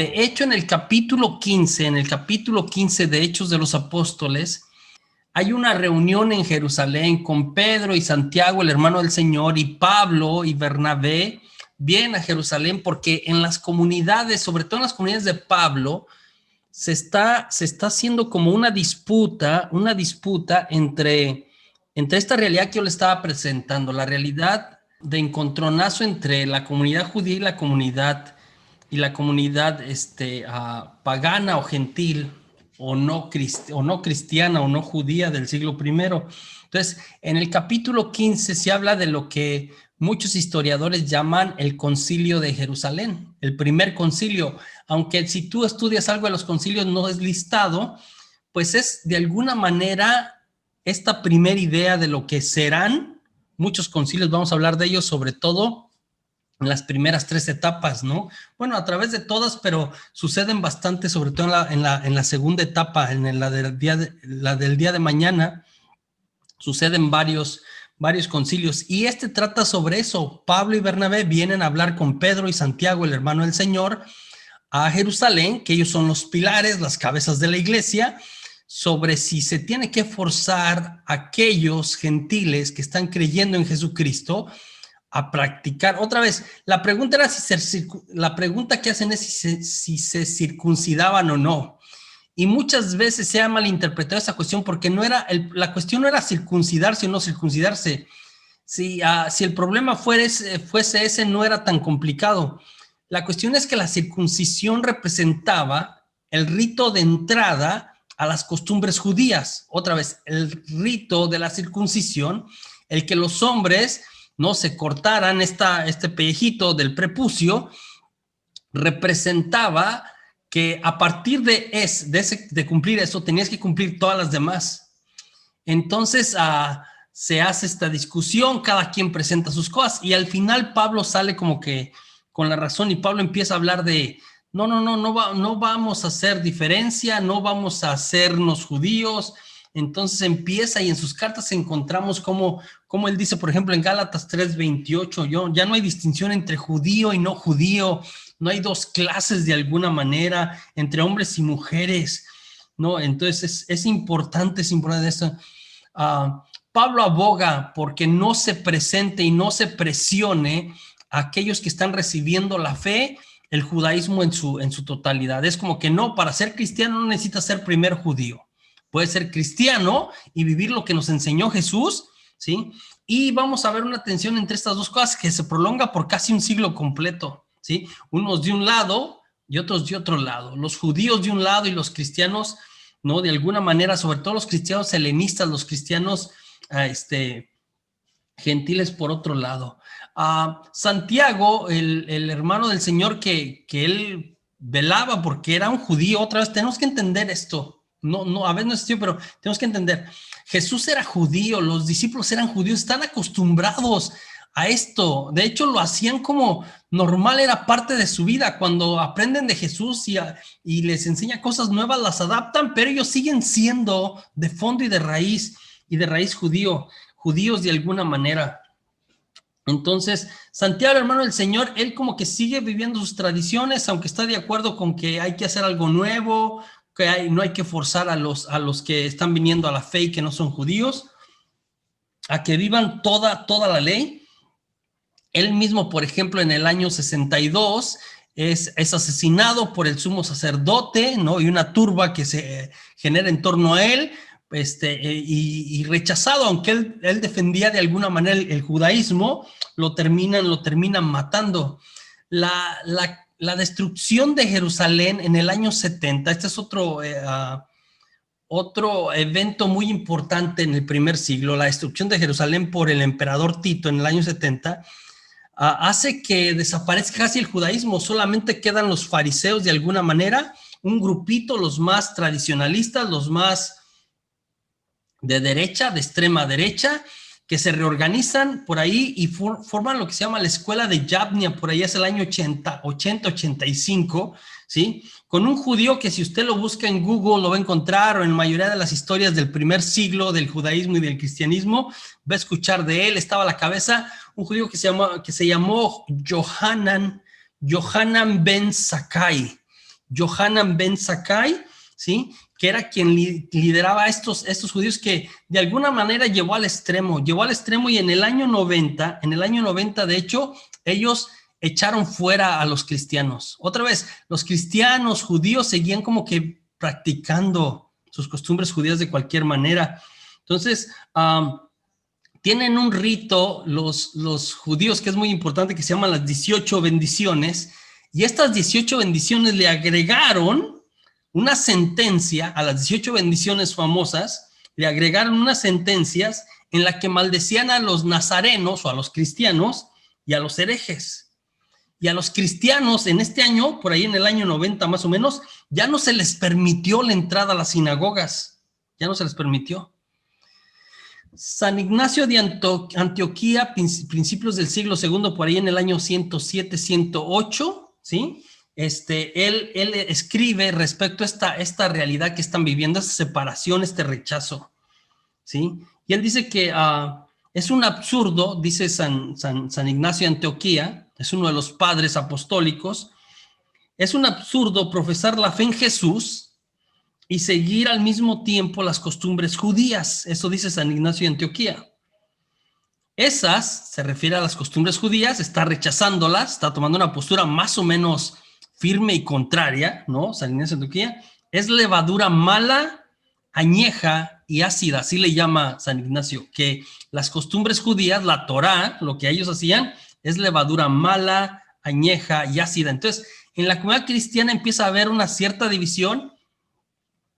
De hecho, en el capítulo 15 de Hechos de los Apóstoles, hay una reunión en Jerusalén con Pedro y Santiago, el hermano del Señor, y Pablo y Bernabé vienen a Jerusalén porque en las comunidades, sobre todo en las comunidades de Pablo, se está haciendo como una disputa entre esta realidad que yo le estaba presentando, la realidad de encontronazo entre la comunidad judía y la comunidad pagana o gentil o no cristiana o no judía del siglo primero. Entonces, en el capítulo 15 se habla de lo que muchos historiadores llaman el concilio de Jerusalén, el primer concilio, aunque si tú estudias algo de los concilios no es listado, pues es de alguna manera esta primera idea de lo que serán muchos concilios. Vamos a hablar de ellos sobre todo en las primeras 3 etapas, ¿no? Bueno, a través de todas, pero suceden bastante, sobre todo en la segunda etapa, en la del día de mañana, suceden varios concilios, y trata sobre eso. Pablo y Bernabé vienen a hablar con Pedro y Santiago, el hermano del Señor, a Jerusalén, que ellos son los pilares, las cabezas de la iglesia, sobre si se tiene que forzar a aquellos gentiles que están creyendo en Jesucristo a practicar. Otra vez, la pregunta que hacen es si se circuncidaban o no. Y muchas veces se ha malinterpretado esa cuestión porque la cuestión no era circuncidarse o no circuncidarse. Si el problema fuese ese, no era tan complicado. La cuestión es que la circuncisión representaba el rito de entrada a las costumbres judías. Otra vez, el rito de la circuncisión, el que los hombres no se cortaran este pellejito del prepucio, representaba que a partir de cumplir eso, tenías que cumplir todas las demás. Entonces se hace esta discusión, cada quien presenta sus cosas, y al final Pablo sale como que con la razón, y Pablo empieza a hablar de no vamos a hacer diferencia, no vamos a hacernos judíos. Entonces empieza, y en sus cartas encontramos como él dice, por ejemplo, en Gálatas 3:28, ya no hay distinción entre judío y no judío, no hay dos clases de alguna manera entre hombres y mujeres, ¿no? Entonces es importante esto. Pablo aboga porque no se presente y no se presione a aquellos que están recibiendo la fe, el judaísmo en su totalidad. Es como que no, para ser cristiano no necesitas ser primer judío. Puedes ser cristiano y vivir lo que nos enseñó Jesús, ¿sí? Y vamos a ver una tensión entre estas dos cosas que se prolonga por casi un siglo completo, ¿sí? Unos de un lado y otros de otro lado. Los judíos de un lado y los cristianos, ¿no? De alguna manera, sobre todo los cristianos helenistas, los cristianos gentiles por otro lado. Santiago, el hermano del Señor, que él velaba porque era un judío. Otra vez, tenemos que entender esto. No, a veces no es tío, pero tenemos que entender. Jesús era judío, los discípulos eran judíos, están acostumbrados a esto. De hecho, lo hacían como normal, era parte de su vida. Cuando aprenden de Jesús y les enseña cosas nuevas, las adaptan, pero ellos siguen siendo de fondo y de raíz judíos de alguna manera. Entonces, Santiago, hermano del Señor, él como que sigue viviendo sus tradiciones, aunque está de acuerdo con que hay que hacer algo nuevo, que no hay que forzar a los que están viniendo a la fe y que no son judíos, a que vivan toda la ley. Él mismo, por ejemplo, en el año 62 es asesinado por el sumo sacerdote, ¿no? Y una turba que se genera en torno a él, y rechazado, aunque él defendía de alguna manera el judaísmo, lo terminan matando. La destrucción de Jerusalén en el año 70, este es otro evento muy importante en el primer siglo, la destrucción de Jerusalén por el emperador Tito en el año 70, hace que desaparezca casi el judaísmo. Solamente quedan los fariseos de alguna manera, un grupito, los más tradicionalistas, los más de derecha, de extrema derecha, que se reorganizan por ahí y forman lo que se llama la escuela de Yavnia, por ahí es el año 80-85, ¿sí? Con un judío que si usted lo busca en Google lo va a encontrar, o en la mayoría de las historias del primer siglo del judaísmo y del cristianismo, va a escuchar de él. Estaba a la cabeza un judío que se llamó Yohanan ben Zakkai. Yohanan ben Zakkai, ¿sí? Que era quien lideraba a estos judíos, que de alguna manera llevó al extremo, y en el año 90, de hecho, ellos echaron fuera a los cristianos. Otra vez, los cristianos judíos seguían como que practicando sus costumbres judías de cualquier manera. Entonces, tienen un rito los judíos que es muy importante, que se llaman las 18 bendiciones, y estas 18 bendiciones le agregaron una sentencia a las 18 bendiciones famosas, le agregaron unas sentencias en la que maldecían a los nazarenos o a los cristianos y a los herejes. Y a los cristianos en este año, por ahí en el año 90 más o menos, ya no se les permitió la entrada a las sinagogas, ya no se les permitió. San Ignacio de Antioquía, principios del siglo II, por ahí en el año 107, 108, ¿sí? Él escribe respecto a esta realidad que están viviendo, esta separación, este rechazo, ¿sí? Y él dice que es un absurdo, dice San Ignacio de Antioquía, es uno de los padres apostólicos, es un absurdo profesar la fe en Jesús y seguir al mismo tiempo las costumbres judías. Eso dice San Ignacio de Antioquía. Esas, se refiere a las costumbres judías, está rechazándolas, está tomando una postura más o menos firme y contraria, ¿no? San Ignacio de Antioquía es levadura mala, añeja y ácida, así le llama San Ignacio, que las costumbres judías, la Torá, lo que ellos hacían, es levadura mala, añeja y ácida. Entonces, en la comunidad cristiana empieza a haber una cierta división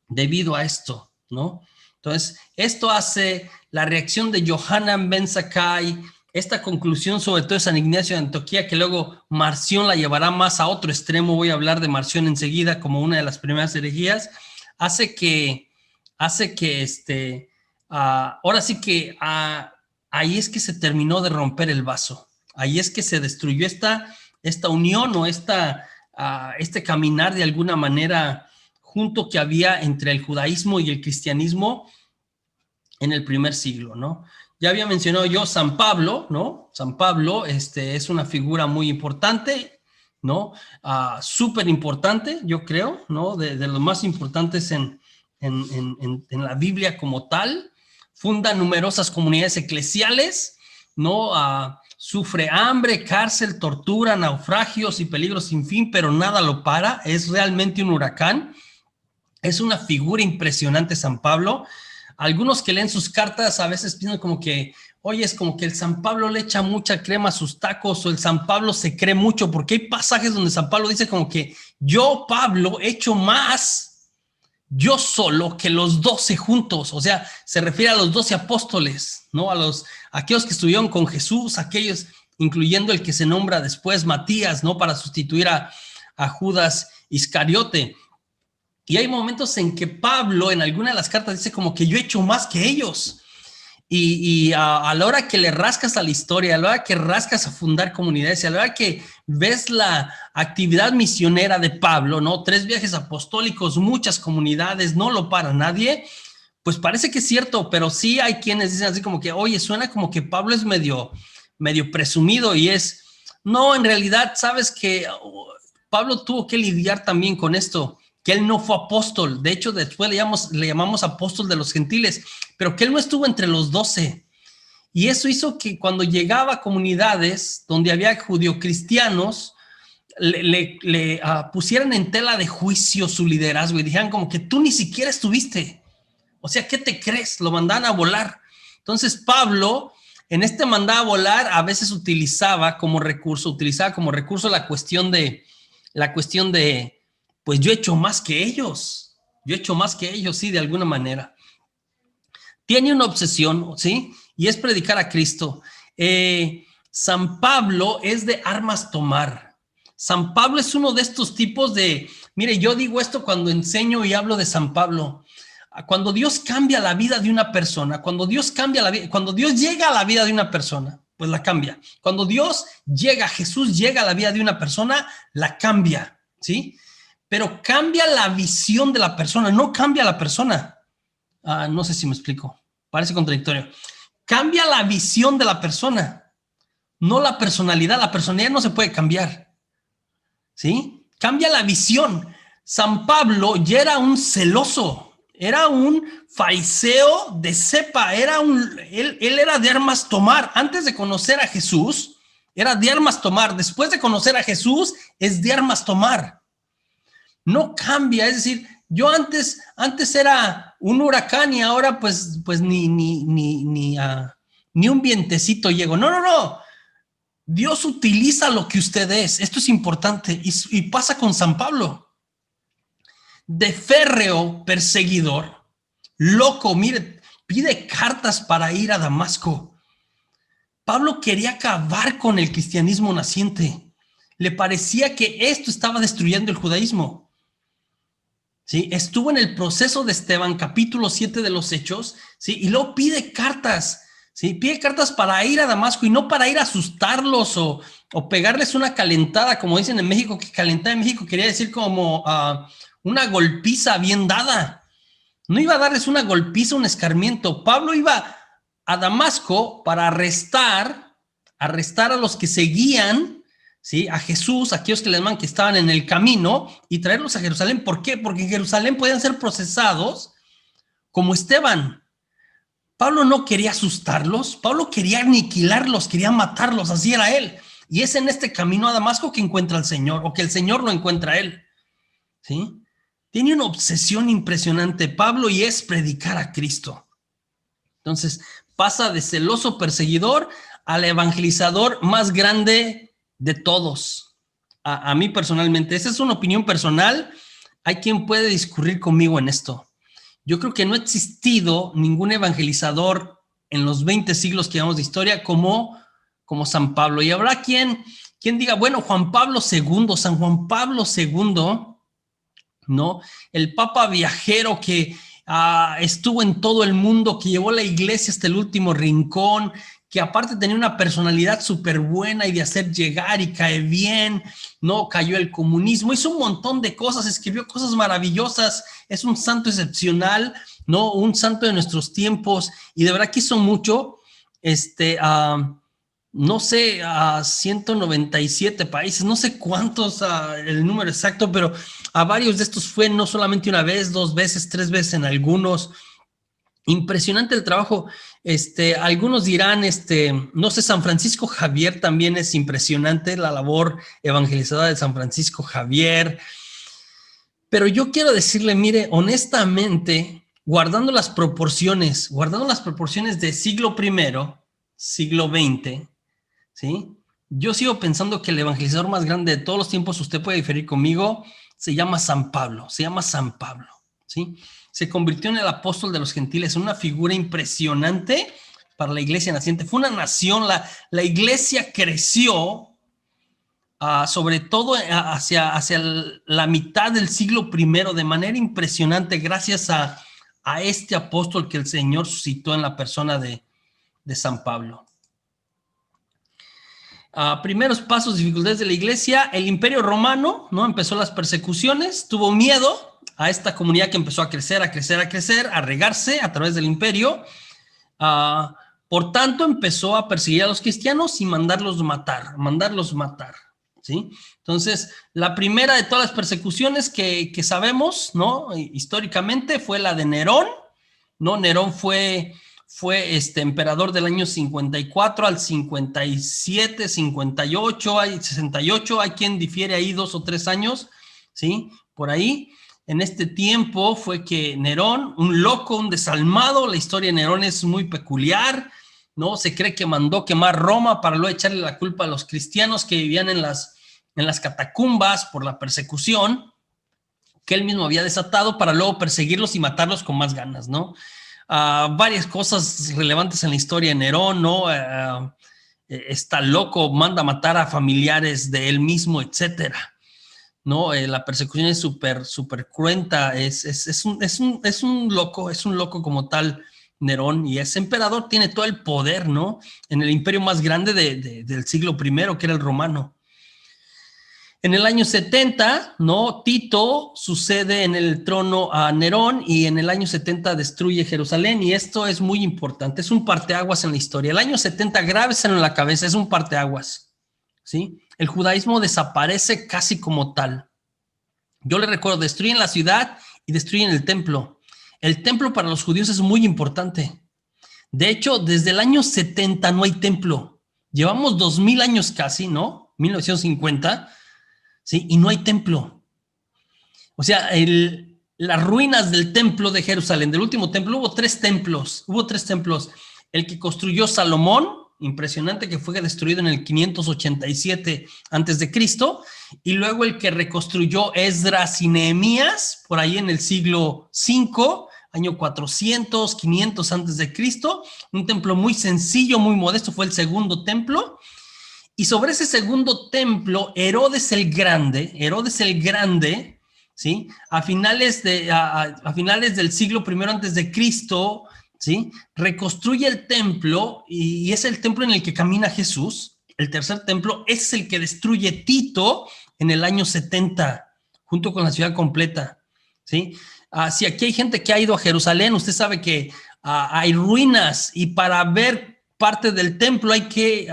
debido a esto, ¿no? Entonces, esto hace la reacción de Yohanan ben Zakkai, esta conclusión sobre todo de San Ignacio de Antioquía, que luego Marción la llevará más a otro extremo, voy a hablar de Marción enseguida como una de las primeras herejías, hace que ahora sí que ahí es que se terminó de romper el vaso, ahí es que se destruyó esta unión o este caminar de alguna manera junto que había entre el judaísmo y el cristianismo en el primer siglo, ¿no? Ya había mencionado yo San Pablo, ¿no? San Pablo es una figura muy importante, ¿no? Súper importante, yo creo, ¿no? De los más importantes en la Biblia como tal. Funda numerosas comunidades eclesiales, ¿no? Sufre hambre, cárcel, tortura, naufragios y peligros sin fin, pero nada lo para. Es realmente un huracán. Es una figura impresionante San Pablo. Algunos que leen sus cartas a veces piensan como que, oye, es como que el San Pablo le echa mucha crema a sus tacos o el San Pablo se cree mucho, porque hay pasajes donde San Pablo dice como que yo, Pablo, he hecho más yo solo que los 12 juntos. O sea, se refiere a los 12 apóstoles, ¿no? A aquellos que estuvieron con Jesús, aquellos, incluyendo el que se nombra después Matías, ¿no? Para sustituir a Judas Iscariote. Y hay momentos en que Pablo en alguna de las cartas dice como que yo he hecho más que ellos. Y a la hora que le rascas a la historia, a la hora que rascas a fundar comunidades, a la hora que ves la actividad misionera de Pablo, ¿no? 3 viajes apostólicos, muchas comunidades, no lo para nadie, pues parece que es cierto, pero sí hay quienes dicen así como que, oye, suena como que Pablo es medio presumido y no, en realidad, sabes que Pablo tuvo que lidiar también con esto, que él no fue apóstol, de hecho después le llamamos apóstol de los gentiles, pero que él no estuvo entre los 12, y eso hizo que cuando llegaba a comunidades donde había judio-cristianos, le pusieran en tela de juicio su liderazgo y dijeran como que tú ni siquiera estuviste, o sea, ¿qué te crees? Lo mandaban a volar. Entonces Pablo, en mandar a volar, a veces utilizaba como recurso la cuestión de pues yo he hecho más que ellos, sí, de alguna manera. Tiene una obsesión, ¿sí? Y es predicar a Cristo. San Pablo es de armas tomar. San Pablo es uno de estos tipos mire, yo digo esto cuando enseño y hablo de San Pablo. Cuando Dios cambia la vida de una persona, cuando Dios llega a la vida de una persona, pues la cambia. Cuando Jesús llega a la vida de una persona, la cambia, ¿sí? Pero cambia la visión de la persona, no cambia la persona. No sé si me explico, parece contradictorio. Cambia la visión de la persona, no la personalidad. La personalidad no se puede cambiar, ¿sí? Cambia la visión. San Pablo ya era un celoso, era un fariseo de cepa, él era de armas tomar. Antes de conocer a Jesús, era de armas tomar. Después de conocer a Jesús, es de armas tomar. No cambia, es decir, yo antes era un huracán y ahora pues ni un vientecito llego. No. Dios utiliza lo que usted es. Esto es importante y pasa con San Pablo. De férreo perseguidor, loco, mire, pide cartas para ir a Damasco. Pablo quería acabar con el cristianismo naciente. Le parecía que esto estaba destruyendo el judaísmo. ¿Sí? Estuvo en el proceso de Esteban, capítulo 7 de los Hechos, ¿sí? Y luego pide cartas, ¿sí? Pide cartas para ir a Damasco y no para ir a asustarlos o pegarles una calentada, como dicen en México, que calentada en México quería decir como una golpiza bien dada. No iba a darles una golpiza, un escarmiento. Pablo iba a Damasco para arrestar a los que seguían, ¿sí? A Jesús, aquellos que le llaman que estaban en el camino, y traerlos a Jerusalén. ¿Por qué? Porque en Jerusalén podían ser procesados como Esteban. Pablo no quería asustarlos, Pablo quería aniquilarlos, quería matarlos, así era él. Y es en este camino a Damasco que encuentra al Señor, o que el Señor lo encuentra a él, ¿sí? Tiene una obsesión impresionante Pablo y es predicar a Cristo. Entonces pasa de celoso perseguidor al evangelizador más grande de todos. A mí personalmente, esa es una opinión personal. Hay quien puede discurrir conmigo en esto. Yo creo que no ha existido ningún evangelizador en los 20 siglos que llevamos de historia como San Pablo. Y habrá quien diga, bueno, Juan Pablo II, San Juan Pablo II, ¿no? El papa viajero que estuvo en todo el mundo, que llevó la iglesia hasta el último rincón, que aparte tenía una personalidad súper buena y de hacer llegar y cae bien, ¿no? Cayó el comunismo, hizo un montón de cosas, escribió cosas maravillosas, es un santo excepcional, ¿no? Un santo de nuestros tiempos y de verdad que hizo mucho, no sé, 197 países, no sé cuántos, el número exacto, pero a varios de estos fue no solamente una vez, 2 veces, 3 veces en algunos. Impresionante el trabajo. Algunos dirán, no sé, San Francisco Javier también es impresionante la labor evangelizadora de San Francisco Javier. Pero yo quiero decirle, mire, honestamente, guardando las proporciones de siglo I, siglo XX, ¿sí? Yo sigo pensando que el evangelizador más grande de todos los tiempos, usted puede diferir conmigo, se llama San Pablo, ¿sí? Se convirtió en el apóstol de los gentiles, una figura impresionante para la iglesia naciente. Fue una nación, la iglesia creció, sobre todo hacia la mitad del siglo I, de manera impresionante, gracias a este apóstol que el Señor suscitó en la persona de San Pablo. Primeros pasos, dificultades de la iglesia. El Imperio Romano, ¿no? Empezó las persecuciones, tuvo miedo a esta comunidad que empezó a crecer, a regarse a través del imperio. Por tanto, empezó a perseguir a los cristianos y mandarlos matar, ¿sí? Entonces, la primera de todas las persecuciones que sabemos, ¿no? Históricamente fue la de Nerón, ¿no? Nerón fue emperador del año 54 al 57, 58, 68, hay quien difiere ahí 2 o 3 años, ¿sí? Por ahí, en este tiempo fue que Nerón, un loco, un desalmado, la historia de Nerón es muy peculiar, ¿no? Se cree que mandó quemar Roma para luego echarle la culpa a los cristianos que vivían en las catacumbas por la persecución que él mismo había desatado para luego perseguirlos y matarlos con más ganas, ¿no? Varias cosas relevantes en la historia de Nerón, ¿no? Está loco, manda matar a familiares de él mismo, etcétera, ¿no? La persecución es súper cruenta, es un loco como tal Nerón, y ese emperador tiene todo el poder, ¿no? En el imperio más grande del siglo I, que era el romano. En el año 70, ¿no? Tito sucede en el trono a Nerón y en el año 70 destruye Jerusalén, y esto es muy importante, es un parteaguas en la historia. El año 70, grábeselo en la cabeza, es un parteaguas, ¿sí? El judaísmo desaparece casi como tal. Yo les recuerdo, destruyen la ciudad y destruyen el templo. El templo para los judíos es muy importante. De hecho, desde el año 70 no hay templo. Llevamos 2000 años casi, ¿no? 1950, ¿sí? Y no hay templo. O sea, las ruinas del templo de Jerusalén, del último templo, hubo tres templos. El que construyó Salomón, impresionante, que fue destruido en el 587 antes de Cristo, y luego el que reconstruyó Esdras y Nehemías, por ahí en el siglo V, año 400, 500 antes de Cristo, un templo muy sencillo, muy modesto, fue el segundo templo. Y sobre ese segundo templo, Herodes el Grande, ¿sí? A finales del siglo I antes de Cristo, ¿sí? Reconstruye el templo y es el templo en el que camina Jesús. El tercer templo es el que destruye Tito en el año 70, junto con la ciudad completa, ¿sí? Si aquí hay gente que ha ido a Jerusalén, usted sabe que hay ruinas y para ver parte del templo hay que,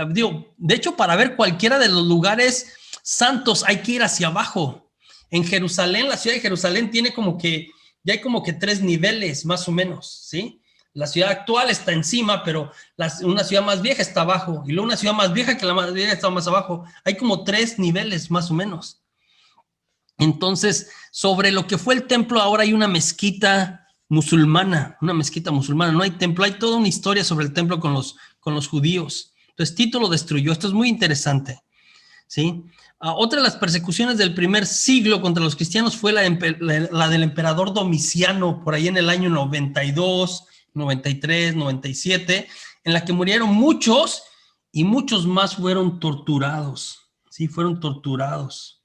de hecho, para ver cualquiera de los lugares santos hay que ir hacia abajo. En Jerusalén, la ciudad de Jerusalén tiene ya hay como que 3 niveles más o menos, ¿sí? La ciudad actual está encima, pero una ciudad más vieja está abajo, y luego una ciudad más vieja que la más vieja está más abajo. Hay como 3 niveles más o menos. Entonces, sobre lo que fue el templo, ahora hay una mezquita musulmana, no hay templo, hay toda una historia sobre el templo con los judíos. Entonces, Tito lo destruyó, esto es muy interesante, ¿sí? Otra de las persecuciones del primer siglo contra los cristianos fue la del emperador Domiciano, por ahí en el año 92, 93, 97, en la que murieron muchos y muchos más fueron torturados, ¿sí? Fueron torturados.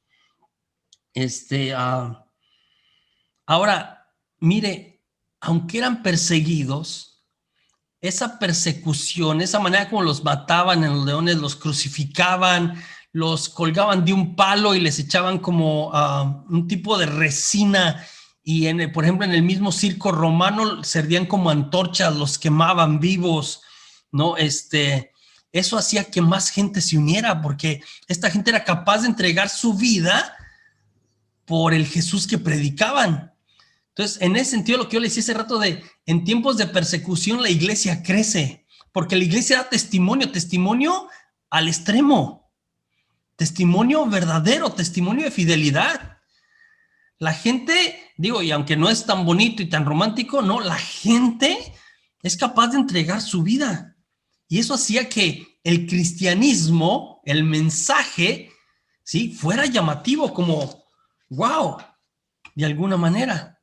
Ahora, mire, aunque eran perseguidos, esa persecución, esa manera como los mataban en los leones, los crucificaban, los colgaban de un palo y les echaban como un tipo de resina y, por ejemplo, en el mismo circo romano servían como antorchas, los quemaban vivos, ¿no? Eso hacía que más gente se uniera porque esta gente era capaz de entregar su vida por el Jesús que predicaban. Entonces, en ese sentido, lo que yo le decía hace rato en tiempos de persecución, la iglesia crece, porque la iglesia da testimonio al extremo, testimonio verdadero, testimonio de fidelidad. La gente, y aunque no es tan bonito y tan romántico, no, la gente es capaz de entregar su vida. Y eso hacía que el cristianismo, el mensaje, ¿sí?, fuera llamativo, como wow, de alguna manera.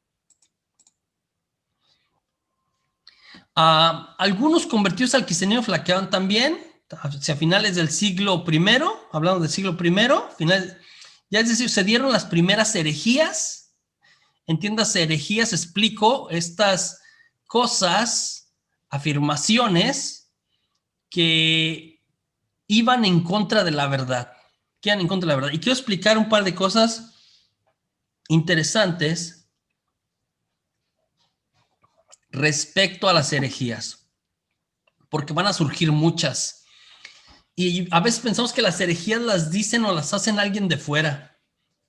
Algunos convertidos al cristianismo flaqueaban también hacia finales del siglo I, hablando del siglo I, ya es decir, se dieron las primeras herejías. Entiéndase, herejías, explico, estas cosas, afirmaciones que iban en contra de la verdad, Y quiero explicar un par de cosas interesantes respecto a las herejías, porque van a surgir muchas. Y a veces pensamos que las herejías las dicen o las hacen alguien de fuera.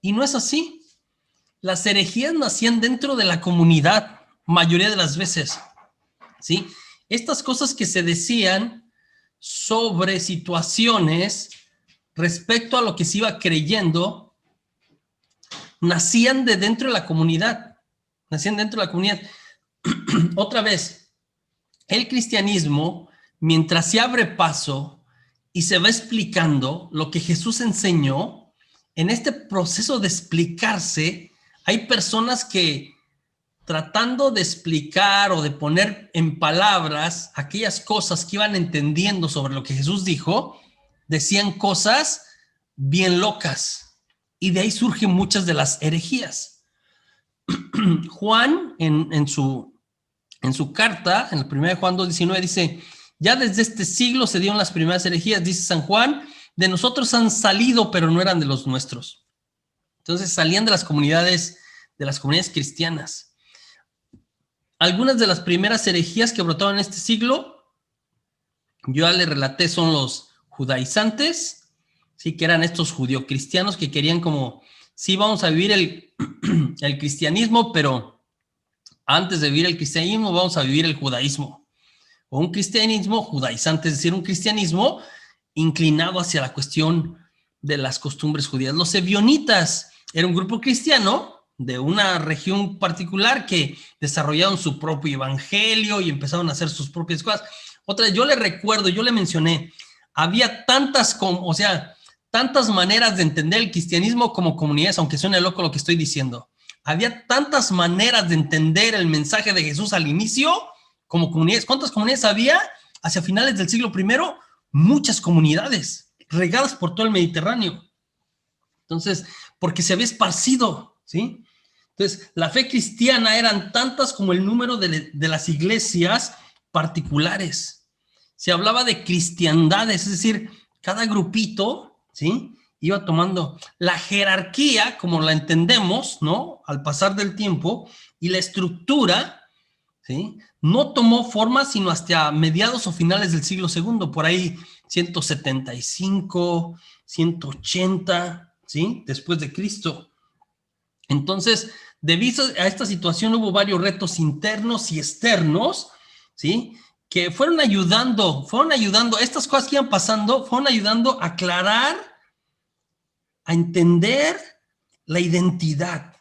Y no es así. Las herejías nacían dentro de la comunidad, mayoría de las veces, ¿sí? Estas cosas que se decían sobre situaciones respecto a lo que se iba creyendo, nacían de dentro de la comunidad. Otra vez, el cristianismo, mientras se abre paso y se va explicando lo que Jesús enseñó, en este proceso de explicarse, hay personas que, tratando de explicar o de poner en palabras aquellas cosas que iban entendiendo sobre lo que Jesús dijo, decían cosas bien locas. Y de ahí surgen muchas de las herejías. Juan, en su carta, en la primera de Juan 2:19, dice: ya desde este siglo se dieron las primeras herejías, dice San Juan, de nosotros han salido, pero no eran de los nuestros. Entonces salían de las comunidades cristianas. Algunas de las primeras herejías que brotaban en este siglo, yo ya le relaté, son los judaizantes, ¿sí?, que eran estos judio-cristianos que querían como sí vamos a vivir el cristianismo, pero antes de vivir el cristianismo vamos a vivir el judaísmo, o un cristianismo judaizante, es decir, un cristianismo inclinado hacia la cuestión de las costumbres judías. Los ebionitas era un grupo cristiano de una región particular que desarrollaron su propio evangelio y empezaron a hacer sus propias cosas. Otra vez, yo le recuerdo, yo le mencioné, había tantas maneras de entender el cristianismo como comunidades, aunque suene loco lo que estoy diciendo. Había tantas maneras de entender el mensaje de Jesús al inicio como comunidades. ¿Cuántas comunidades había hacia finales del siglo I? Muchas comunidades regadas por todo el Mediterráneo. Entonces, porque se había esparcido, ¿sí? Entonces, la fe cristiana eran tantas como el número de las iglesias particulares. Se hablaba de cristiandades, es decir, cada grupito, ¿sí?, iba tomando la jerarquía, como la entendemos, ¿no?, al pasar del tiempo, y la estructura, ¿sí?, no tomó forma sino hasta mediados o finales del siglo II, por ahí 175, 180, ¿sí?, después de Cristo. Entonces, debido a esta situación hubo varios retos internos y externos, ¿sí?, que fueron ayudando, estas cosas que iban pasando, fueron ayudando a aclarar, a entender la identidad.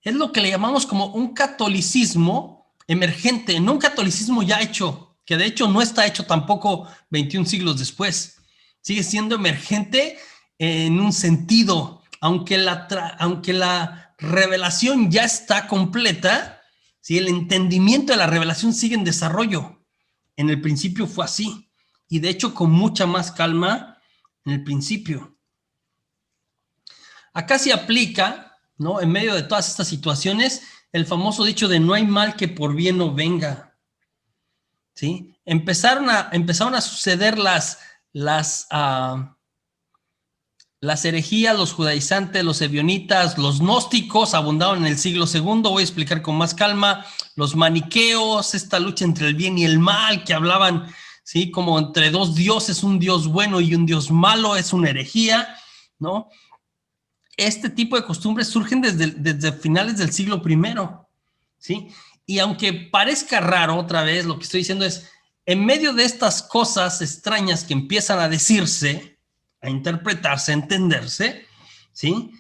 Es lo que le llamamos como un catolicismo emergente, no un catolicismo ya hecho, que de hecho no está hecho tampoco 21 siglos después. Sigue siendo emergente en un sentido, aunque la revelación ya está completa, ¿sí?, el entendimiento de la revelación sigue en desarrollo. En el principio fue así, y de hecho con mucha más calma en el principio. Acá se aplica, ¿no?, en medio de todas estas situaciones, el famoso dicho de no hay mal que por bien no venga, ¿sí? Empezaron a suceder las herejías, los judaizantes, los ebionitas, los gnósticos abundaban en el siglo II, voy a explicar con más calma, los maniqueos, esta lucha entre el bien y el mal, que hablaban, ¿sí?, como entre dos dioses, un dios bueno y un dios malo, es una herejía, ¿no? Este tipo de costumbres surgen desde finales del siglo I, ¿sí? Y aunque parezca raro, otra vez, lo que estoy diciendo es, en medio de estas cosas extrañas que empiezan a decirse, a interpretarse, a entenderse, ¿sí?,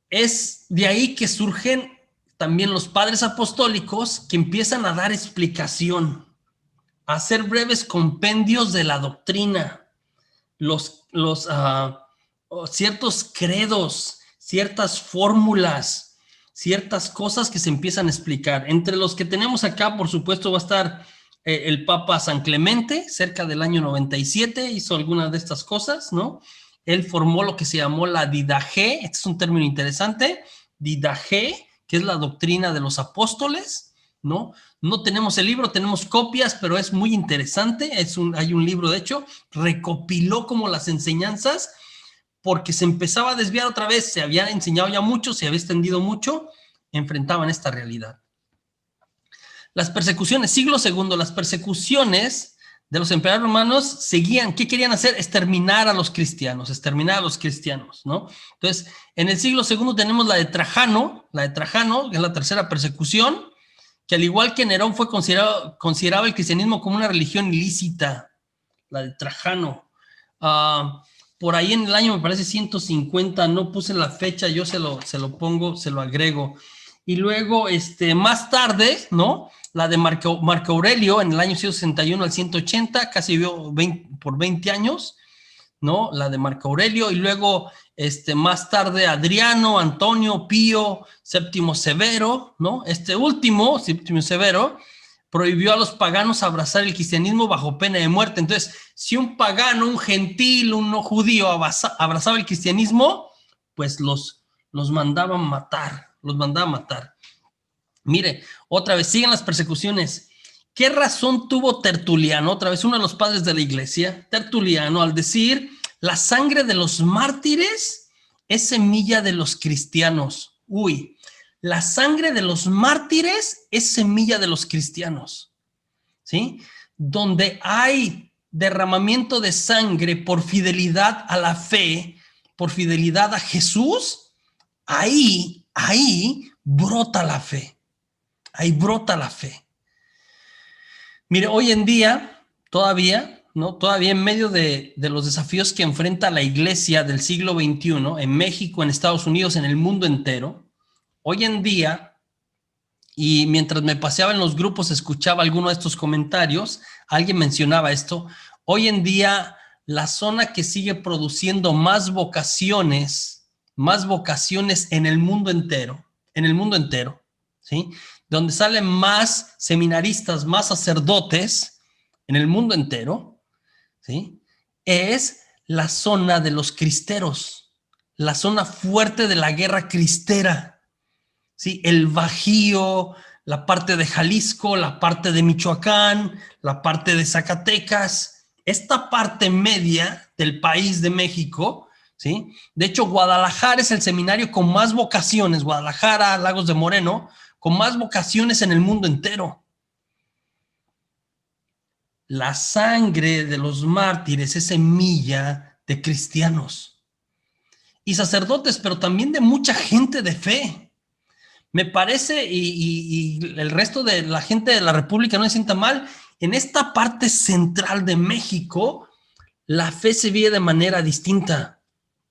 es de ahí que surgen también los padres apostólicos que empiezan a dar explicación, a hacer breves compendios de la doctrina, ciertos credos, ciertas fórmulas, ciertas cosas que se empiezan a explicar. Entre los que tenemos acá, por supuesto, va a estar el Papa San Clemente, cerca del año 97, hizo algunas de estas cosas, ¿no? Él formó lo que se llamó la Didaché, este es un término interesante, Didaché, que es la doctrina de los apóstoles, ¿no? No tenemos el libro, tenemos copias, pero es muy interesante, hay un libro, de hecho, recopiló como las enseñanzas, porque se empezaba a desviar otra vez, se había enseñado ya mucho, se había extendido mucho, enfrentaban esta realidad. Las persecuciones, siglo II, las persecuciones de los emperadores romanos seguían. ¿Qué querían hacer? Exterminar a los cristianos, ¿no? Entonces, en el siglo II tenemos la de Trajano, que es la tercera persecución, que al igual que Nerón consideraba el cristianismo como una religión ilícita, la de Trajano. Por ahí en el año, me parece 150, no puse la fecha, yo se lo pongo, se lo agrego. Y luego, más tarde, ¿no?, la de Marco Aurelio, en el año 161 al 180, casi vivió por 20 años, ¿no?, la de Marco Aurelio, y luego, más tarde, Adriano, Antonio, Pío, Séptimo Severo, ¿no? Último, Séptimo Severo, prohibió a los paganos abrazar el cristianismo bajo pena de muerte. Entonces, si un pagano, un gentil, un no judío abrazaba el cristianismo, pues los mandaban matar, Mire, otra vez, siguen las persecuciones. ¿Qué razón tuvo Tertuliano, otra vez uno de los padres de la iglesia, Tertuliano, al decir, la sangre de los mártires es semilla de los cristianos? Uy, la sangre de los mártires es semilla de los cristianos, ¿sí? Donde hay derramamiento de sangre por fidelidad a la fe, por fidelidad a Jesús, ahí brota la fe. Ahí brota la fe. Mire, hoy en día, todavía, ¿no? Todavía en medio de los desafíos que enfrenta la iglesia del siglo XXI, en México, en Estados Unidos, en el mundo entero, hoy en día, y mientras me paseaba en los grupos, escuchaba alguno de estos comentarios, alguien mencionaba esto, hoy en día la zona que sigue produciendo más vocaciones en el mundo entero, ¿sí? Donde salen más seminaristas, más sacerdotes en el mundo entero, ¿sí? Es la zona de los cristeros, la zona fuerte de la guerra cristera, ¿sí? El Bajío, la parte de Jalisco, la parte de Michoacán, la parte de Zacatecas, esta parte media del país de México, ¿sí? De hecho, Guadalajara es el seminario con más vocaciones, Guadalajara, Lagos de Moreno, con más vocaciones en el mundo entero. La sangre de los mártires es semilla de cristianos y sacerdotes, pero también de mucha gente de fe. Me parece, y el resto de la gente de la República no se sienta mal, en esta parte central de México, la fe se vive de manera distinta.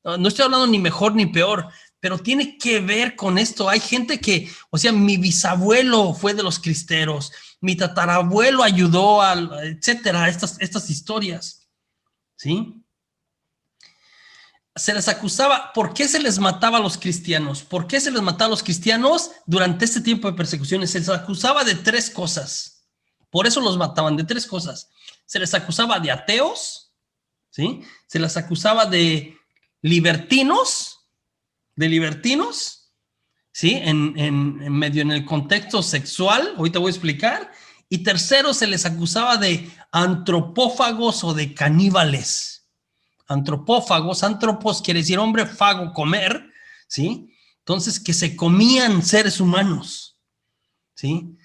No estoy hablando ni mejor ni peor, pero tiene que ver con esto. Hay gente que, o sea, mi bisabuelo fue de los cristeros, mi tatarabuelo ayudó, etcétera, estas historias, ¿sí? Se les acusaba. ¿Por qué se les mataba a los cristianos? ¿Por qué se les mataba a los cristianos durante este tiempo de persecuciones? Se les acusaba de 3 cosas. Por eso los mataban, de 3 cosas. Se les acusaba de ateos, ¿sí? Se les acusaba de libertinos, ¿sí? En medio en el contexto sexual, ahorita voy a explicar. Y tercero, se les acusaba de antropófagos o de caníbales. Antropófagos, antropos quiere decir hombre, fago, comer, ¿sí? Entonces, que se comían seres humanos, ¿sí?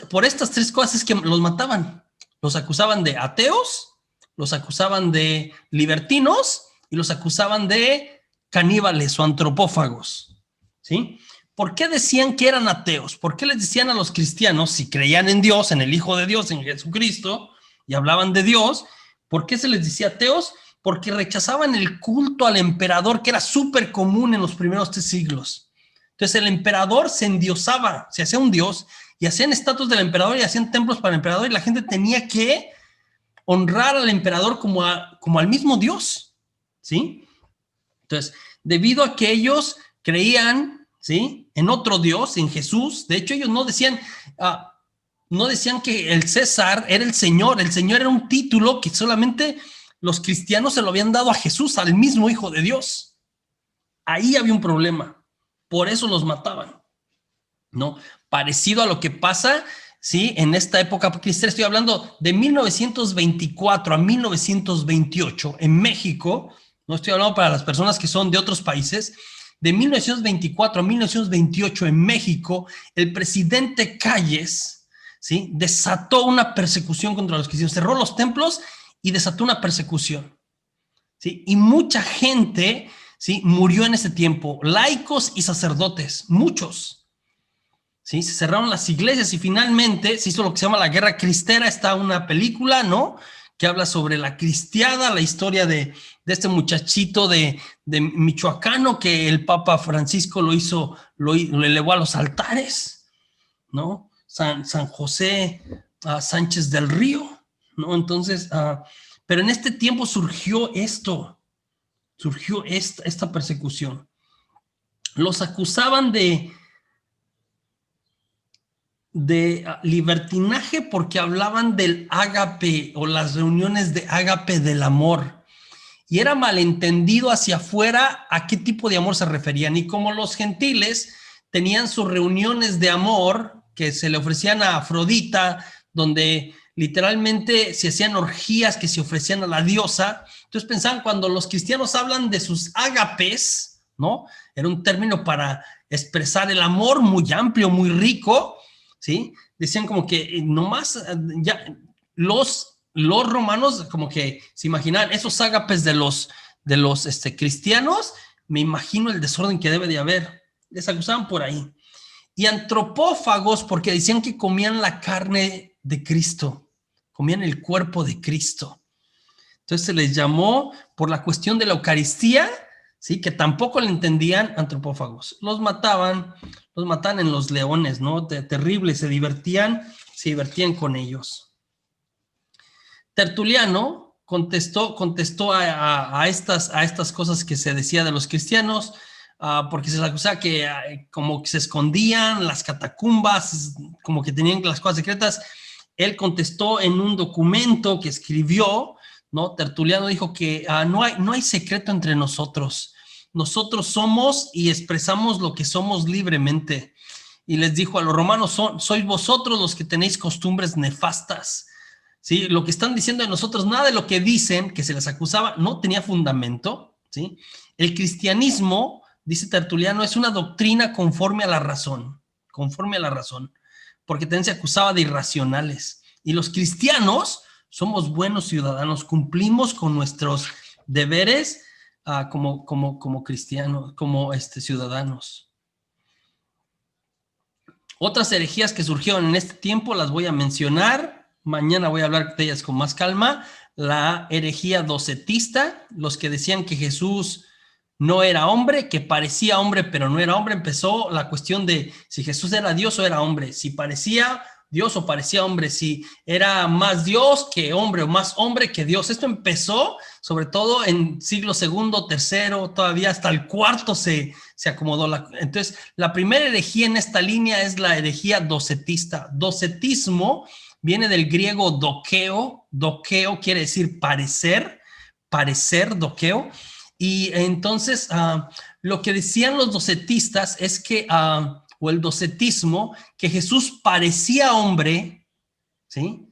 Por estas 3 cosas es que los mataban. Los acusaban de ateos, los acusaban de libertinos y los acusaban de caníbales o antropófagos, ¿sí? ¿Por qué decían que eran ateos? ¿Por qué les decían a los cristianos, si creían en Dios, en el Hijo de Dios, en Jesucristo, y hablaban de Dios, por qué se les decía ateos? Porque rechazaban el culto al emperador, que era súper común en los primeros 3 siglos. Entonces el emperador se endiosaba, se hacía un dios, y hacían estatuas del emperador y hacían templos para el emperador, y la gente tenía que honrar al emperador como al mismo Dios, ¿sí? Entonces, debido a que ellos creían, ¿sí?, en otro Dios, en Jesús. De hecho, ellos no decían que el César era el Señor era un título que solamente los cristianos se lo habían dado a Jesús, al mismo Hijo de Dios. Ahí había un problema, por eso los mataban, ¿no? Parecido a lo que pasa, ¿sí?, en esta época cristiana. Estoy hablando de 1924 a 1928 en México. No estoy hablando para las personas que son de otros países. De 1924 a 1928 en México, el presidente Calles, ¿sí?, desató una persecución contra los cristianos, cerró los templos y desató una persecución, ¿sí? Y mucha gente, ¿sí?, murió en ese tiempo, laicos y sacerdotes, muchos, ¿sí? Se cerraron las iglesias y finalmente se hizo lo que se llama la Guerra Cristera. Está una película, ¿no?, que habla sobre la cristiada, la historia de este muchachito de michoacano que el Papa Francisco lo elevó a los altares, ¿no? San José Sánchez del Río, ¿no? Entonces, pero en este tiempo surgió esta persecución. Los acusaban de libertinaje porque hablaban del ágape o las reuniones de ágape del amor, y era malentendido hacia afuera a qué tipo de amor se referían. Y como los gentiles tenían sus reuniones de amor que se le ofrecían a Afrodita, donde literalmente se hacían orgías que se ofrecían a la diosa, entonces pensaban, cuando los cristianos hablan de sus ágapes, ¿no?, era un término para expresar el amor muy amplio, muy rico, ¿sí? Decían como que nomás ya los romanos como que se imaginaban esos ágapes de los cristianos, me imagino el desorden que debe de haber. Les acusaban por ahí. Y antropófagos porque decían que comían la carne de Cristo, comían el cuerpo de Cristo. Entonces se les llamó por la cuestión de la Eucaristía, ¿sí? Que tampoco le entendían, antropófagos. Los mataban en los leones, ¿no? Terrible, se divertían con ellos. Tertuliano contestó a estas cosas que se decía de los cristianos, porque se les acusaba que como que se escondían las catacumbas, como que tenían las cosas secretas. Él contestó en un documento que escribió, ¿no? Tertuliano dijo que no hay secreto entre nosotros. Nosotros somos y expresamos lo que somos libremente. Y les dijo a los romanos, sois vosotros los que tenéis costumbres nefastas. ¿Sí? Lo que están diciendo de nosotros, nada de lo que dicen, que se les acusaba, no tenía fundamento. ¿Sí? El cristianismo, dice Tertuliano, es una doctrina conforme a la razón, porque también se acusaba de irracionales. Y los cristianos somos buenos ciudadanos, cumplimos con nuestros deberes como cristianos, como ciudadanos. Otras herejías que surgieron en este tiempo las voy a mencionar. Mañana voy a hablar de ellas con más calma. La herejía docetista, los que decían que Jesús no era hombre, que parecía hombre pero no era hombre. Empezó la cuestión de si Jesús era Dios o era hombre, si parecía Dios o parecía hombre, si era más Dios que hombre o más hombre que Dios. Esto empezó sobre todo en siglo segundo, tercero, todavía hasta el cuarto se acomodó. Entonces, la primera herejía en esta línea es la herejía docetista. Docetismo viene del griego dokeo. Dokeo quiere decir parecer, dokeo. Y entonces, lo que decían los docetistas es que o el docetismo, que Jesús parecía hombre, ¿sí?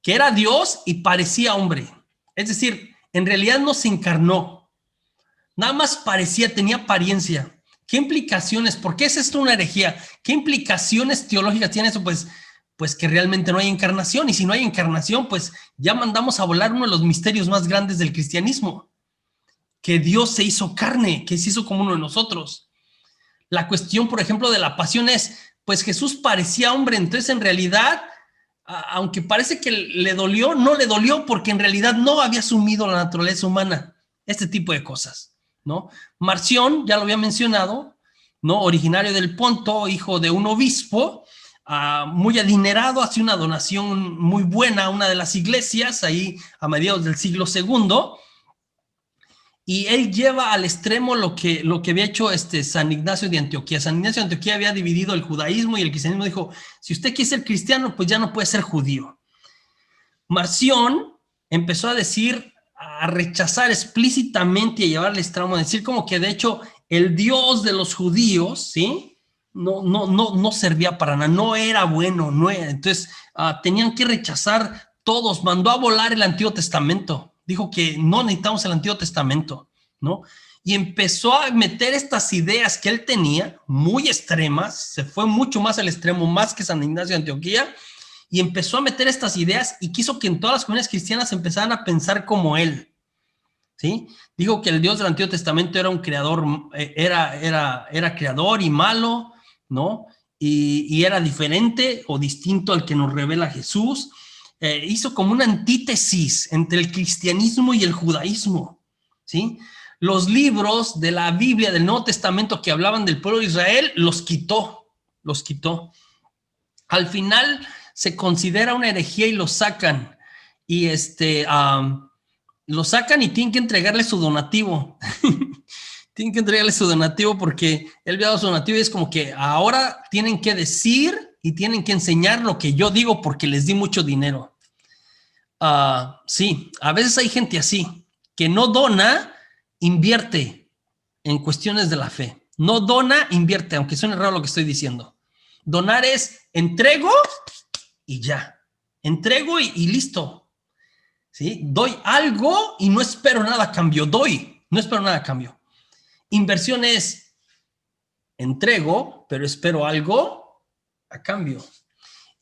Que era Dios y parecía hombre. Es decir, en realidad no se encarnó. Nada más parecía, tenía apariencia. ¿Qué implicaciones? ¿Por qué es esto una herejía? ¿Qué implicaciones teológicas tiene eso? Pues que realmente no hay encarnación. Y si no hay encarnación, pues ya mandamos a volar uno de los misterios más grandes del cristianismo. Que Dios se hizo carne, que se hizo como uno de nosotros. La cuestión, por ejemplo, de la pasión es, pues Jesús parecía hombre, entonces en realidad, aunque parece que le dolió, no le dolió porque en realidad no había asumido la naturaleza humana. Este tipo de cosas, ¿no? Marción, ya lo había mencionado, ¿no? Originario del Ponto, hijo de un obispo, muy adinerado, hace una donación muy buena a una de las iglesias, ahí a mediados del siglo II, y él lleva al extremo lo que había hecho San Ignacio de Antioquía. San Ignacio de Antioquía había dividido el judaísmo y el cristianismo. Dijo, si usted quiere ser cristiano, pues ya no puede ser judío. Marción empezó a decir, a rechazar explícitamente y a llevar al extremo, a decir como que de hecho el Dios de los judíos, ¿sí? No servía para nada, no era bueno, no era. Entonces tenían que rechazar todos. Mandó a volar el Antiguo Testamento. Dijo que no necesitamos el Antiguo Testamento, ¿no? Y empezó a meter estas ideas que él tenía, muy extremas, se fue mucho más al extremo, más que San Ignacio de Antioquía, y empezó a meter estas ideas y quiso que en todas las comunidades cristianas empezaran a pensar como él, ¿sí? Dijo que el Dios del Antiguo Testamento era un creador, era creador y malo, ¿no? Y era diferente o distinto al que nos revela Jesús. Hizo como una antítesis entre el cristianismo y el judaísmo, ¿sí? Los libros de la Biblia, del Nuevo Testamento que hablaban del pueblo de Israel, los quitó. Al final se considera una herejía y lo sacan. Y lo sacan y tienen que entregarle su donativo. Tienen que entregarle su donativo porque él había dado su donativo y es como que ahora tienen que decir y tienen que enseñar lo que yo digo porque les di mucho dinero. Sí, a veces hay gente así, que no dona, invierte en cuestiones de la fe. No dona, invierte, aunque suene raro lo que estoy diciendo. Donar es entrego y ya. Entrego y listo. ¿Sí? Doy algo y no espero nada a cambio. No espero nada a cambio. Inversión es entrego, pero espero algo a cambio.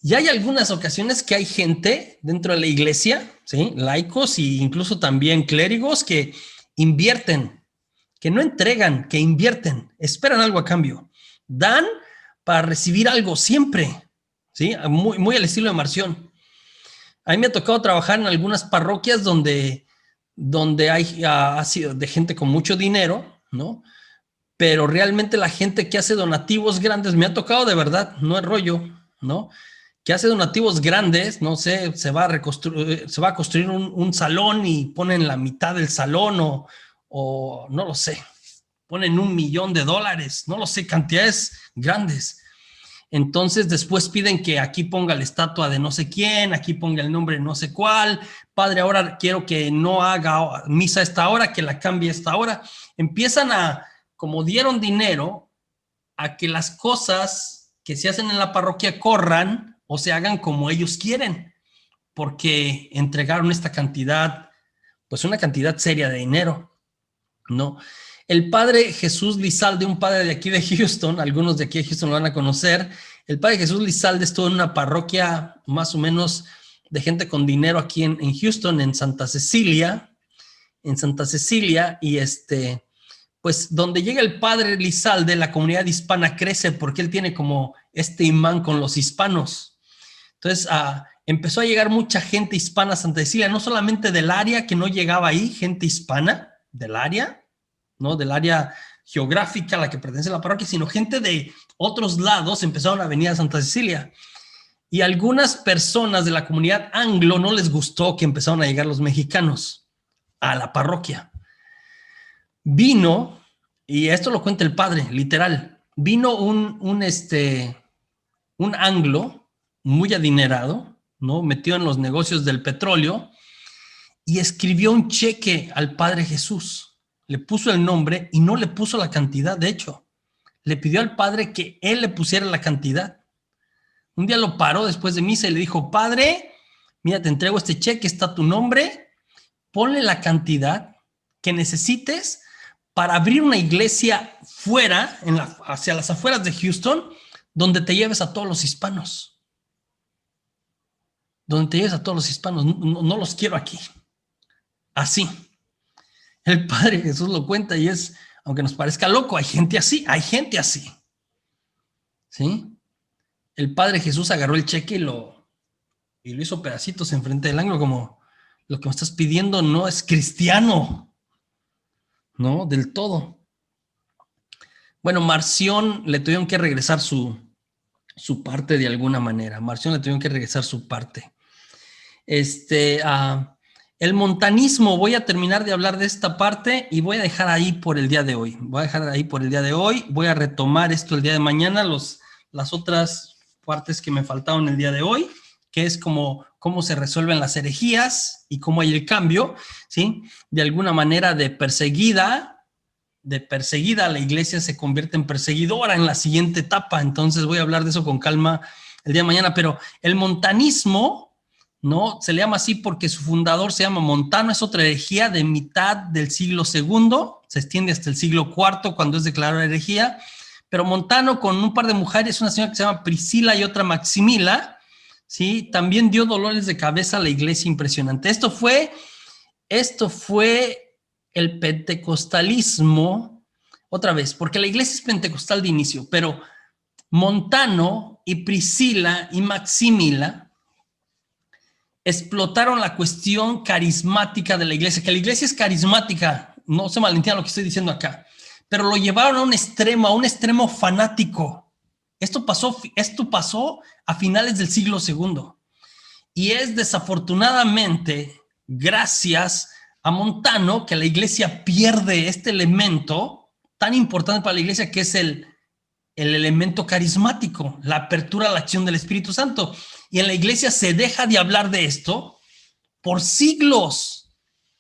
Y hay algunas ocasiones que hay gente dentro de la iglesia, ¿sí? Laicos e incluso también clérigos que invierten, que no entregan, que invierten, esperan algo a cambio, dan para recibir algo siempre, ¿sí? Muy, muy al estilo de Marción. A mí me ha tocado trabajar en algunas parroquias donde hay ha sido de gente con mucho dinero, ¿no? Pero realmente la gente que hace donativos grandes, me ha tocado de verdad, no es rollo, ¿no? Que hace donativos grandes, no sé, se va a construir un salón y ponen la mitad del salón o no lo sé, ponen $1,000,000, no lo sé, cantidades grandes. Entonces después piden que aquí ponga la estatua de no sé quién, aquí ponga el nombre de no sé cuál. Padre, ahora quiero que no haga misa a esta hora, que la cambie a esta hora. Empiezan a, como dieron dinero, a que las cosas que se hacen en la parroquia corran o se hagan como ellos quieren, porque entregaron esta cantidad, pues una cantidad seria de dinero, ¿no? El padre Jesús Lizalde, un padre de aquí de Houston, algunos de aquí de Houston lo van a conocer, el padre Jesús Lizalde estuvo en una parroquia más o menos de gente con dinero aquí en Houston, en Santa Cecilia, y pues donde llega el padre Lizalde, la comunidad hispana crece porque él tiene como este imán con los hispanos. Entonces empezó a llegar mucha gente hispana a Santa Cecilia, no solamente del área que no llegaba ahí, gente hispana del área, ¿no? Del área geográfica a la que pertenece la parroquia, sino gente de otros lados empezaron a venir a Santa Cecilia. Y algunas personas de la comunidad anglo no les gustó que empezaron a llegar los mexicanos a la parroquia. Vino, y esto lo cuenta el padre, literal, vino un anglo muy adinerado, ¿no? Metido en los negocios del petróleo y escribió un cheque al padre Jesús. Le puso el nombre y no le puso la cantidad, de hecho. Le pidió al padre que él le pusiera la cantidad. Un día lo paró después de misa y le dijo, padre, mira, te entrego este cheque, está tu nombre, ponle la cantidad que necesites para abrir una iglesia fuera, hacia las afueras de Houston, donde te lleves a todos los hispanos. Donde te lleves a todos los hispanos. No los quiero aquí. Así. El Padre Jesús lo cuenta y es, aunque nos parezca loco, hay gente así. ¿Sí? El Padre Jesús agarró el cheque y lo hizo pedacitos enfrente del ángulo, como lo que me estás pidiendo no es cristiano. ¿No? Del todo. Bueno, Marción le tuvieron que regresar su parte de alguna manera. Marción le tuvieron que regresar su parte. El montanismo, voy a terminar de hablar de esta parte y voy a dejar ahí por el día de hoy. Voy a retomar esto el día de mañana, las otras partes que me faltaron el día de hoy, que es cómo se resuelven las herejías y cómo hay el cambio, ¿sí? De alguna manera de perseguida, la iglesia se convierte en perseguidora en la siguiente etapa. Entonces voy a hablar de eso con calma el día de mañana. Pero el montanismo, ¿no? Se le llama así porque su fundador se llama Montano, es otra herejía de mitad del siglo II, se extiende hasta el siglo IV cuando es declarada herejía. Pero Montano, con un par de mujeres, una señora que se llama Priscila y otra Maximila, ¿sí? También dio dolores de cabeza a la iglesia impresionante. Esto fue el pentecostalismo, otra vez, porque la iglesia es pentecostal de inicio, pero Montano y Priscila y Maximila explotaron la cuestión carismática de la iglesia, que la iglesia es carismática, no se malentienda lo que estoy diciendo acá, pero lo llevaron a un extremo fanático. Esto pasó a finales del siglo II y es desafortunadamente gracias a Montano que la iglesia pierde este elemento tan importante para la iglesia que es el elemento carismático, la apertura a la acción del Espíritu Santo. Y en la iglesia se deja de hablar de esto por siglos,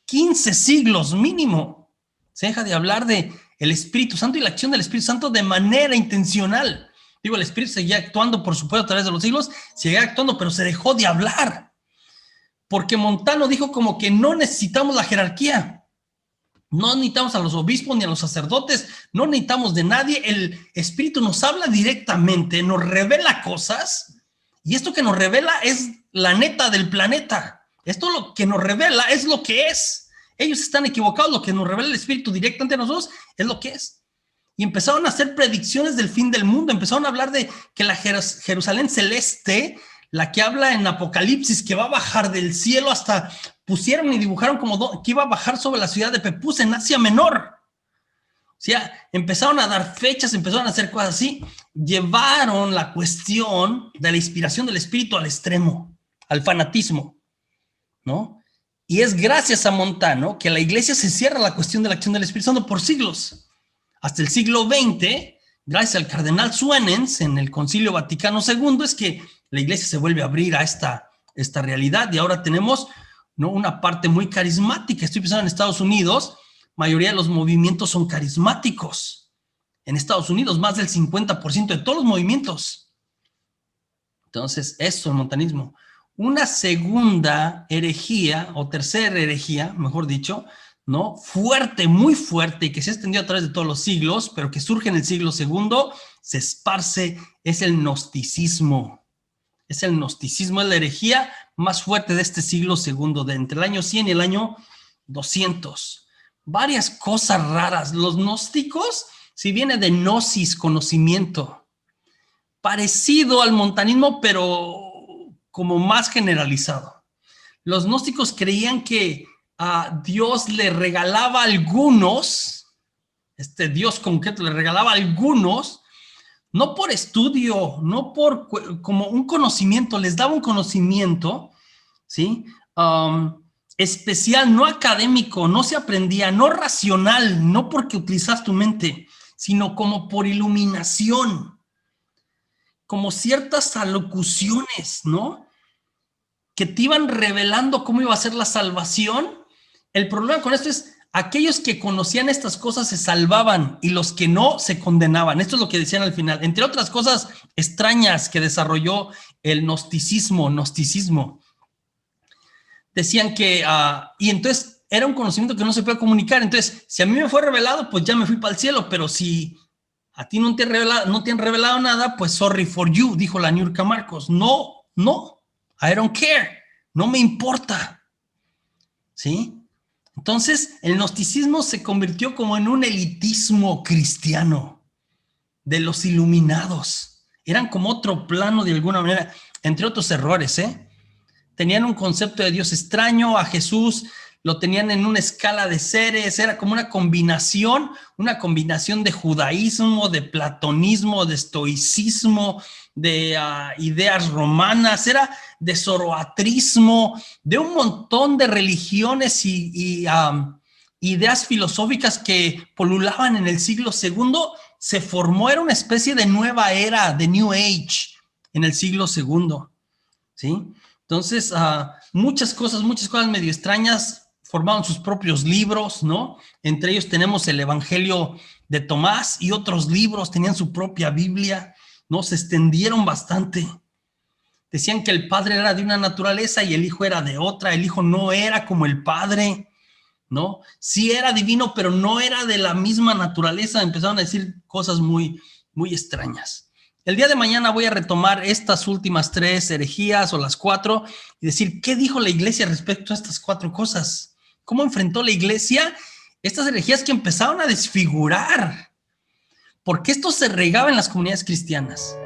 15 siglos mínimo. Se deja de hablar de el Espíritu Santo y la acción del Espíritu Santo de manera intencional. Digo, el Espíritu seguía actuando, por supuesto, a través de los siglos, seguía actuando, pero se dejó de hablar. Porque Montano dijo como que no necesitamos la jerarquía. No necesitamos a los obispos ni a los sacerdotes, no necesitamos de nadie. El Espíritu nos habla directamente, nos revela cosas, y esto que nos revela es la neta del planeta. Esto lo que nos revela es lo que es. Ellos están equivocados, lo que nos revela el Espíritu directamente a nosotros es lo que es. Y empezaron a hacer predicciones del fin del mundo, empezaron a hablar de que la Jerusalén celeste, la que habla en Apocalipsis, que va a bajar del cielo, hasta pusieron y dibujaron como que iba a bajar sobre la ciudad de Pepus en Asia Menor. O sea, empezaron a dar fechas, empezaron a hacer cosas así, llevaron la cuestión de la inspiración del Espíritu al extremo, al fanatismo, ¿no? Y es gracias a Montano que la iglesia se cierra la cuestión de la acción del Espíritu Santo por siglos. Hasta el siglo XX, gracias al cardenal Suenens en el Concilio Vaticano II, es que la iglesia se vuelve a abrir a esta realidad y ahora tenemos, ¿no?, una parte muy carismática. Estoy pensando en Estados Unidos, mayoría de los movimientos son carismáticos. En Estados Unidos, más del 50% de todos los movimientos. Entonces, eso es el montanismo. Una segunda herejía, o tercera herejía, mejor dicho, ¿no?, fuerte, muy fuerte, y que se ha extendido a través de todos los siglos, pero que surge en el siglo II, se esparce, es el gnosticismo. Es el gnosticismo, es la herejía más fuerte de este siglo II, de entre el año 100 y el año 200. Varias cosas raras. Los gnósticos, si viene de gnosis, conocimiento, parecido al montanismo, pero como más generalizado. Los gnósticos creían que a Dios le regalaba algunos, Dios concreto le regalaba algunos, no por estudio, no por como un conocimiento, les daba un conocimiento, ¿sí? Especial, no académico, no se aprendía, no racional, no porque utilizas tu mente, sino como por iluminación, como ciertas alocuciones, ¿no?, que te iban revelando cómo iba a ser la salvación. El problema con esto es, aquellos que conocían estas cosas se salvaban y los que no se condenaban. Esto es lo que decían al final, entre otras cosas extrañas que desarrolló el gnosticismo. Decían que, y entonces era un conocimiento que no se puede comunicar. Entonces, si a mí me fue revelado, pues ya me fui para el cielo, pero si a ti no te han revelado nada, pues sorry for you, dijo la Niurka Marcos. No, I don't care, no me importa, ¿sí? Entonces, el gnosticismo se convirtió como en un elitismo cristiano de los iluminados. Eran como otro plano de alguna manera, entre otros errores, Tenían un concepto de Dios extraño, a Jesús lo tenían en una escala de seres, era como una combinación de judaísmo, de platonismo, de estoicismo, de ideas romanas, era de zoroastrismo, de un montón de religiones y ideas filosóficas que polulaban en el siglo II. Se formó, era una especie de nueva era, de New Age, en el siglo II, ¿sí? Entonces, muchas cosas medio extrañas, formaron sus propios libros, ¿no? Entre ellos tenemos el Evangelio de Tomás y otros libros, tenían su propia Biblia, ¿no? Se extendieron bastante. Decían que el Padre era de una naturaleza y el Hijo era de otra. El Hijo no era como el Padre, ¿no? Sí era divino, pero no era de la misma naturaleza. Empezaron a decir cosas muy, muy extrañas. El día de mañana voy a retomar estas últimas 3 herejías o las 4 y decir, ¿qué dijo la iglesia respecto a estas 4 cosas? ¿Cómo enfrentó la iglesia estas herejías que empezaron a desfigurar? ¿Por qué esto se regaba en las comunidades cristianas?